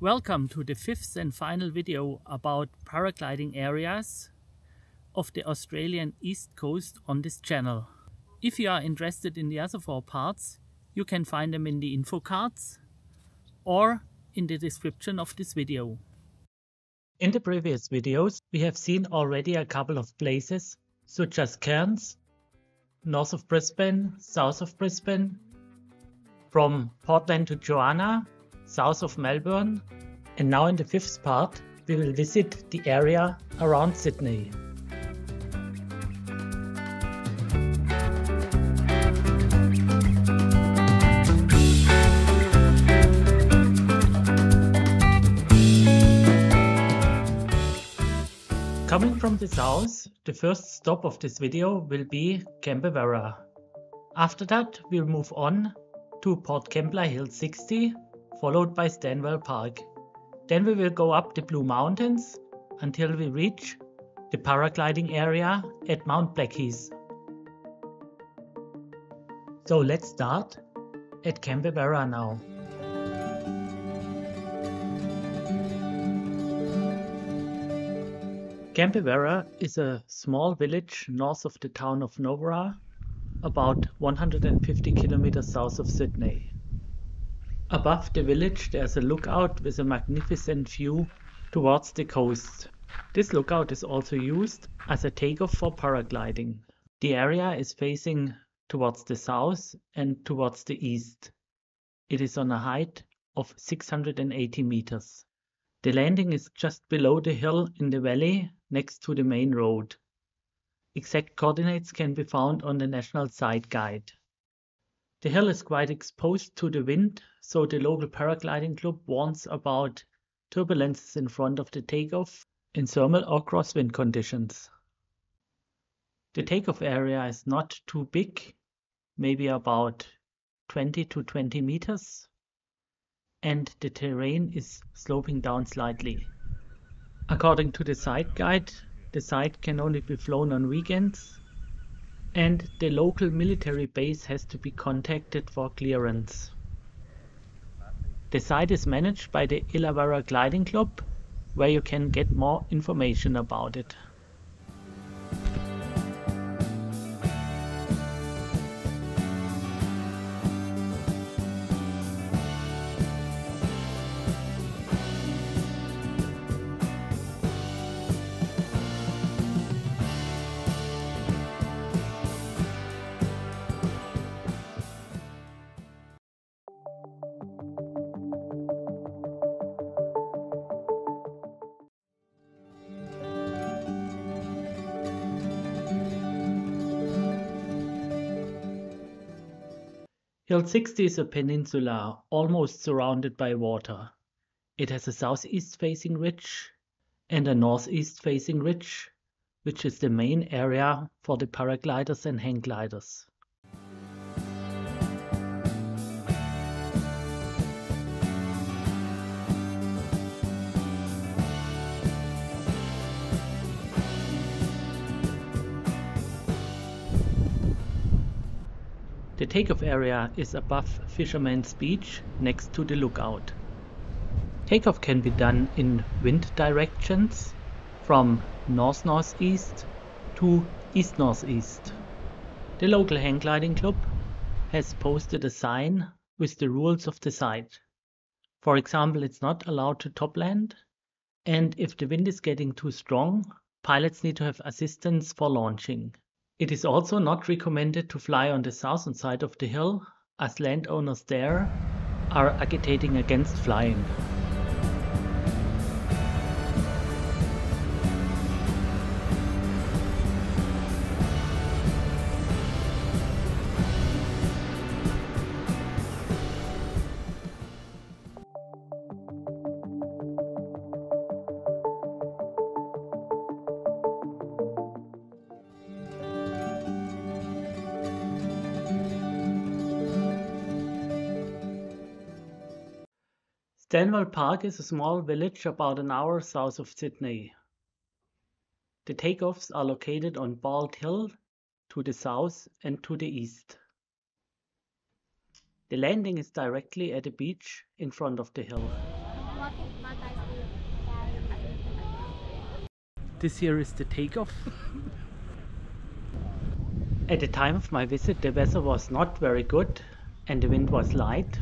Welcome to the fifth and final video about paragliding areas of the Australian East Coast on this channel. If you are interested in the other four parts, you can find them in the info cards or in the description of this video. In the previous videos, we have seen already a couple of places, such as Cairns, north of Brisbane, south of Brisbane, from Portland to Joanna, south of Melbourne, and now in the fifth part we will visit the area around Sydney. Coming from the south, the first stop of this video will be Cambewarra. After that we'll move on to Port Kembla Hill 60, followed by Stanwell Park. Then we will go up the Blue Mountains until we reach the paragliding area at Mount Blackheath. So let's start at Cambewarra now. Cambewarra is a small village north of the town of Nowra, about 150 kilometers south of Sydney. Above the village there's a lookout with a magnificent view towards the coast. This lookout is also used as a takeoff for paragliding. The area is facing towards the south and towards the east. It is on a height of 680 meters. The landing is just below the hill in the valley next to the main road. Exact coordinates can be found on the National Site Guide. The hill is quite exposed to the wind, so the local paragliding club warns about turbulences in front of the takeoff in thermal or crosswind conditions. The takeoff area is not too big, maybe about 20 to 20 meters, and the terrain is sloping down slightly. According to the site guide, the site can only be flown on weekends, and the local military base has to be contacted for clearance. The site is managed by the Illawarra Gliding Club, where you can get more information about it. Hill 60 is a peninsula almost surrounded by water. It has a southeast facing ridge and a northeast facing ridge, which is the main area for the paragliders and hang gliders. The takeoff area is above Fisherman's Beach next to the lookout. Takeoff can be done in wind directions from north-northeast to east-northeast. The local hang gliding club has posted a sign with the rules of the site. For example, it's not allowed to topland, and if the wind is getting too strong, pilots need to have assistance for launching. It is also not recommended to fly on the southern side of the hill, as landowners there are agitating against flying. Stanwell Park is a small village about an hour south of Sydney. The takeoffs are located on Bald Hill to the south and to the east. The landing is directly at the beach in front of the hill. This here is the takeoff. At the time of my visit, the weather was not very good and the wind was light,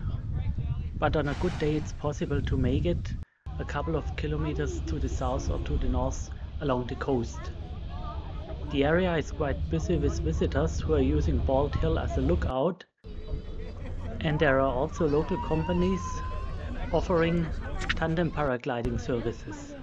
but on a good day it's possible to make it a couple of kilometers to the south or to the north along the coast. The area is quite busy with visitors who are using Bald Hill as a lookout, and there are also local companies offering tandem paragliding services.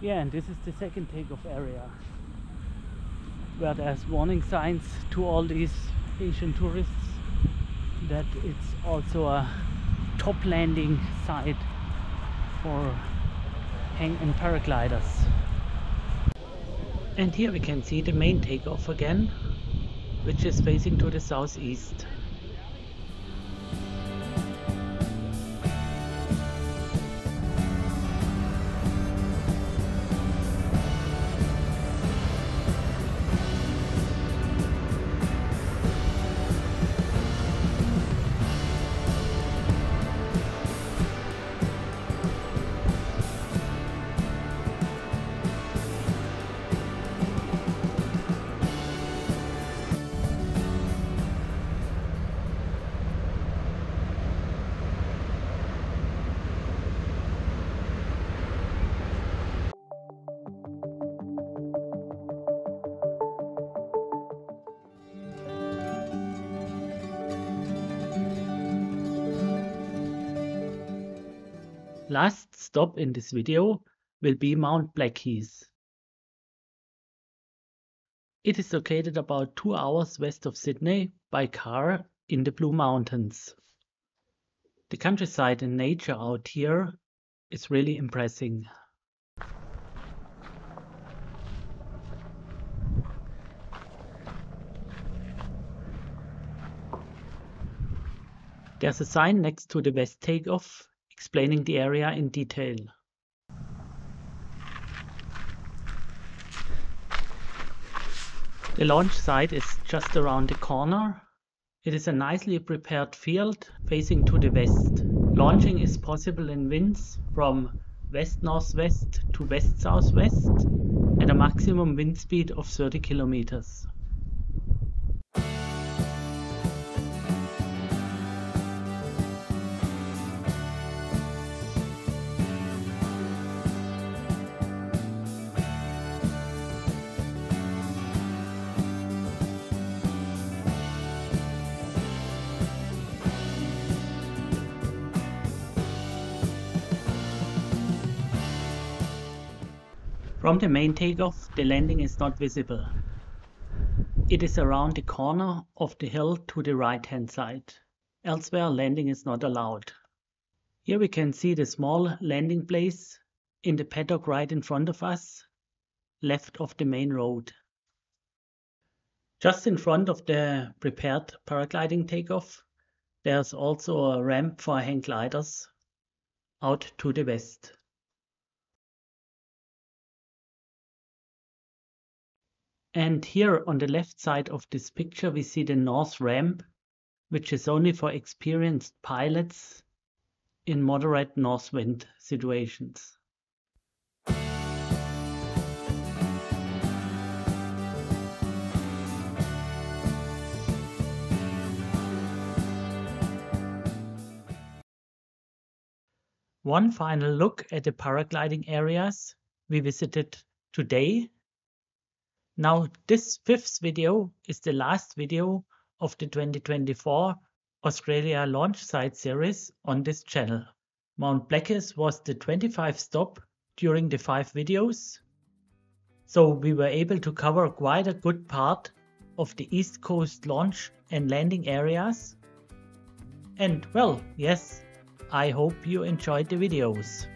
Yeah, and this is the second takeoff area, where there's warning signs to all these Asian tourists that it's also a top landing site for hang and paragliders. And here we can see the main takeoff again, which is facing to the southeast. Last stop in this video will be Mount Blackheath. It is located about 2 hours west of Sydney by car in the Blue Mountains. The countryside and nature out here is really impressive. There's a sign next to the west takeoff explaining the area in detail. The launch site is just around the corner. It is a nicely prepared field facing to the west. Launching is possible in winds from west-northwest to west-southwest at a maximum wind speed of 30 kilometers. From the main takeoff, the landing is not visible. It is around the corner of the hill to the right-hand side. Elsewhere, landing is not allowed. Here we can see the small landing place in the paddock right in front of us, left of the main road. Just in front of the prepared paragliding takeoff, there's also a ramp for hang gliders out to the west. And here on the left side of this picture we see the north ramp, which is only for experienced pilots in moderate north wind situations. One final look at the paragliding areas we visited today. Now, this fifth video is the last video of the 2024 Australia Launch Site series on this channel. Mount Blackheath was the 25th stop during the 5 videos. So we were able to cover quite a good part of the East Coast launch and landing areas. And well, yes, I hope you enjoyed the videos.